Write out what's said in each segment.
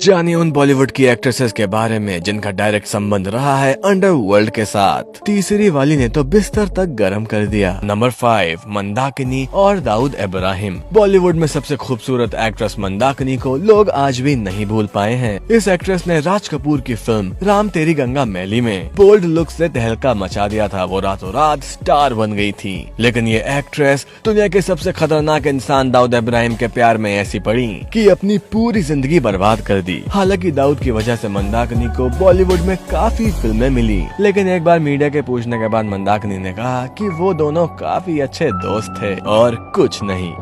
जानिए उन बॉलीवुड की एक्ट्रेसेस के बारे में जिनका डायरेक्ट संबंध रहा है अंडरवर्ल्ड के साथ। तीसरी वाली ने तो बिस्तर तक गर्म कर दिया। नंबर 5 मंदाकिनी और दाऊद इब्राहिम। बॉलीवुड में सबसे खूबसूरत एक्ट्रेस मंदाकिनी को लोग आज भी नहीं भूल पाए हैं। इस एक्ट्रेस ने राज कपूर की फिल्म राम तेरी गंगा मैली में बोल्ड लुक से तहलका मचा दिया था। वो रातों रात स्टार बन गई थी। लेकिन ये एक्ट्रेस दुनिया के सबसे खतरनाक इंसान दाऊद इब्राहिम के प्यार में ऐसी पड़ी कि अपनी पूरी जिंदगी बर्बाद कर दी। हालांकि दाऊद की वजह से मंदाकिनी को बॉलीवुड में काफी फिल्में मिली, लेकिन एक बार मीडिया के पूछने के बाद मंदाकिनी ने कहा कि वो दोनों काफी अच्छे दोस्त थे और कुछ नहीं।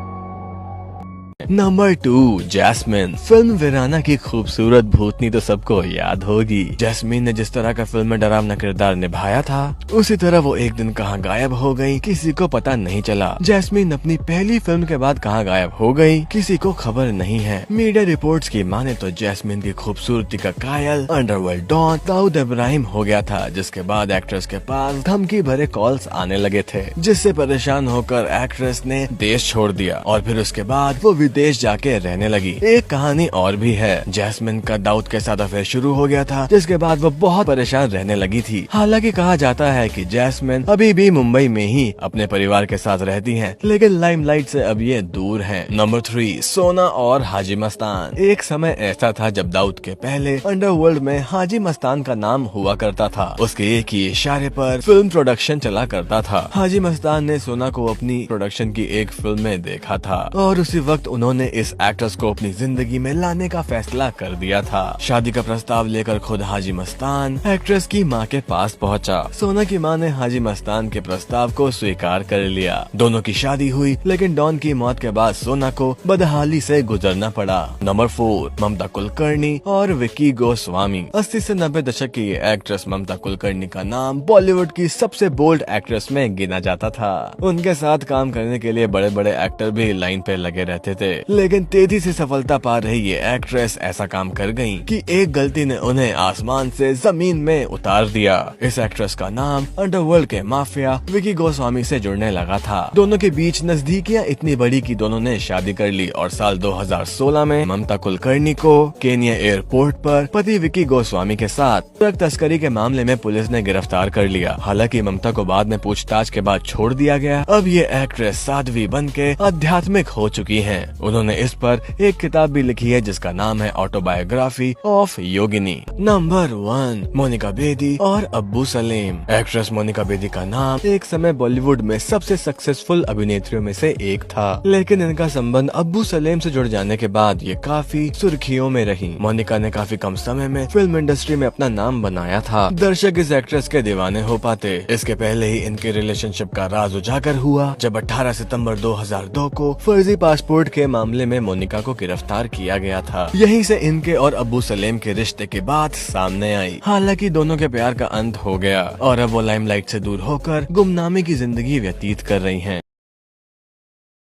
Number 2 jasmine. फिल्म वीराना की खूबसूरत भूतनी तो सबको याद होगी। जैस्मिन ने जिस तरह का फिल्म में डरावना किरदार निभाया था, उसी तरह वो एक दिन कहां गायब हो गई किसी को पता नहीं चला। जैस्मिन अपनी पहली फिल्म के बाद कहां गायब हो गई किसी को खबर नहीं है। मीडिया रिपोर्ट्स की माने तो जैस्मिन की खूबसूरती का कायल अंडरवर्ल्ड डॉन दाऊद इब्राहिम हो गया था, जिसके बाद एक्ट्रेस के पास धमकी भरे कॉल्स आने लगे थे, जिससे परेशान होकर एक्ट्रेस ने देश छोड़ दिया और फिर उसके बाद वो विदेश जाके रहने लगी। एक कहानी और भी है। जैस्मिन का दाऊद के साथ अफेयर शुरू हो गया था, जिसके बाद वो बहुत परेशान रहने लगी थी। हालांकि कहा जाता है कि जैस्मिन अभी भी मुंबई में ही अपने परिवार के साथ रहती हैं, लेकिन लाइमलाइट से अब ये दूर हैं। नंबर 3 सोना और हाजी मस्तान। एक समय ऐसा था जब दाऊद के पहले अंडरवर्ल्ड में हाजी मस्तान का नाम हुआ करता था। उसके एक ही इशारे पर फिल्म प्रोडक्शन चला करता था। हाजी मस्तान ने सोना को अपनी प्रोडक्शन की एक फिल्म में देखा था और उसी वक्त उन्होंने इस एक्ट्रेस को अपनी जिंदगी में लाने का फैसला कर दिया था। शादी का प्रस्ताव लेकर खुद हाजी मस्तान एक्ट्रेस की मां के पास पहुंचा। सोना की मां ने हाजी मस्तान के प्रस्ताव को स्वीकार कर लिया। दोनों की शादी हुई, लेकिन डॉन की मौत के बाद सोना को बदहाली से गुजरना पड़ा। नंबर 4 ममता कुलकर्णी और विकी गोस्वामी। 80 से 90 दशक की ये एक्ट्रेस ममता कुलकर्णी का नाम बॉलीवुड की सबसे बोल्ड एक्ट्रेस में गिना जाता था। उनके साथ काम करने के लिए बड़े बड़े एक्टर भी लाइन पे लगे रहते थे, लेकिन तेजी से सफलता पा रही ये एक्ट्रेस ऐसा काम कर गयी कि एक गलती ने उन्हें आसमान से जमीन में उतार दिया। इस एक्ट्रेस का नाम अंडरवर्ल्ड के माफिया विकी गोस्वामी से जुड़ने लगा था। दोनों के बीच नजदीकियां इतनी बड़ी कि दोनों ने शादी कर ली और साल 2016 में ममता कुलकर्णी को केनिया एयरपोर्ट पर पति विकी गोस्वामी के साथ ड्रग तस्करी के मामले में पुलिस ने गिरफ्तार कर लिया। हालांकि ममता को बाद में पूछताछ के बाद छोड़ दिया गया। अब ये एक्ट्रेस साध्वी बन के आध्यात्मिक हो चुकी है। उन्होंने इस पर एक किताब भी लिखी है जिसका नाम है autobiography of Yogini. Number 1 Monica Bedi और अब्बू सलीम। एक्ट्रेस मोनिका बेदी का नाम एक समय बॉलीवुड में सबसे सक्सेसफुल अभिनेत्रियों में से एक था, लेकिन इनका संबंध अब्बू सलीम से जुड़ जाने के बाद ये काफी सुर्खियों में रही। मोनिका ने काफी कम समय में फिल्म इंडस्ट्री में अपना नाम बनाया था। दर्शक इस एक्ट्रेस के दीवाने हो पाते। इसके पहले ही इनके रिलेशनशिप का राज उजागर हुआ जब 18 सितंबर 2002 को फर्जी पासपोर्ट के मामले में मोनिका को गिरफ्तार किया गया था। यहीं से इनके और अब्बू सलीम के रिश्ते की बात सामने आई। हालांकि दोनों के प्यार का अंत हो गया और अब वो लाइमलाइट से दूर होकर गुमनामी की जिंदगी व्यतीत कर रही हैं।